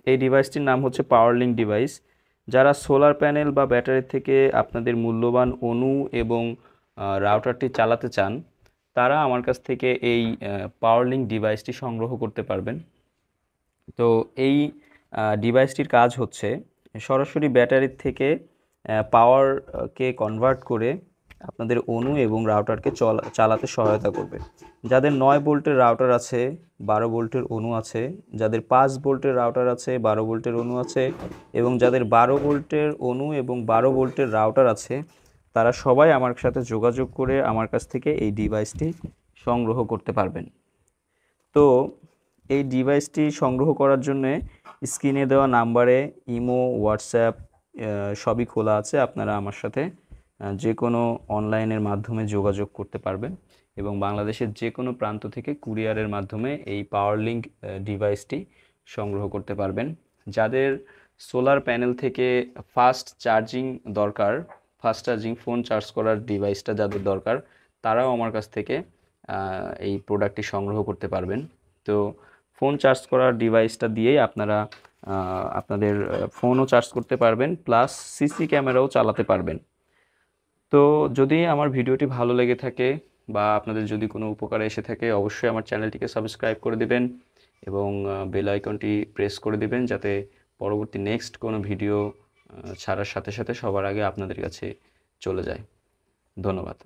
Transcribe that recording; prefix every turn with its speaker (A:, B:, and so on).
A: এই ডিভাইসটির নাম হচ্ছে পাওয়ারলিঙ্ক ডিভাইস। যারা সোলার প্যানেল বা ব্যাটারি থেকে আপনাদের মূল্যবান অণু এবং রাউটারটি চালাতে চান, তারা আমার কাছ থেকে এই পাওয়ারলিঙ্ক ডিভাইসটি সংগ্রহ করতে পারবেন। তো এই ডিভাইসটির কাজ হচ্ছে সরাসরি ব্যাটারির থেকে পাওয়ারকে কনভার্ট করে আপনাদের অণু এবং রাউটারকে চালাতে সহায়তা করবে। যাদের 9 ভোল্টের রাউটার আছে, 12 ভোল্টের অণু আছে, যাদের 5 ভোল্টের রাউটার আছে, 12 ভোল্টের অণু আছে, এবং যাদের 12 ভোল্টের অণু এবং 12 ভোল্টের রাউটার আছে, তারা সবাই আমার সাথে যোগাযোগ করে আমার কাছ থেকে এই ডিভাইসটি সংগ্রহ করতে পারবেন। তো এই ডিভাইসটি সংগ্রহ করার জন্যে স্ক্রিনে দেওয়া নাম্বারে ইমো, হোয়াটসঅ্যাপ সবই খোলা আছে। আপনারা আমার সাথে যে কোনো অনলাইনের মাধ্যমে যোগাযোগ করতে পারবেন এবং বাংলাদেশের যে কোনো প্রান্ত থেকে কুরিয়ারের মাধ্যমে এই পাওয়ারলিঙ্ক ডিভাইসটি সংগ্রহ করতে পারবেন। যাদের সোলার প্যানেল থেকে ফাস্ট চার্জিং দরকার, ফাস্ট চার্জিং ফোন চার্জ করার ডিভাইসটা যাদের দরকার, তারাও আমার কাছ থেকে এই প্রোডাক্টটি সংগ্রহ করতে পারবেন। তো ফোন চার্জ করার ডিভাইসটা দিয়েই আপনারা আপনাদের ফোনও চার্জ করতে পারবেন, প্লাস সিসি ক্যামেরাও চালাতে পারবেন। তো যদি আমার ভিডিওটি ভালো লেগে থাকে বা আপনাদের যদি কোনো উপকারে এসে থাকে, অবশ্যই আমার চ্যানেলটিকে সাবস্ক্রাইব করে দেবেন এবং বেল আইকনটি প্রেস করে দেবেন, যাতে পরবর্তী নেক্সট কোনো ভিডিও ছাড়ার সাথে সাথে সবার আগে আপনাদের কাছে চলে যায়। ধন্যবাদ।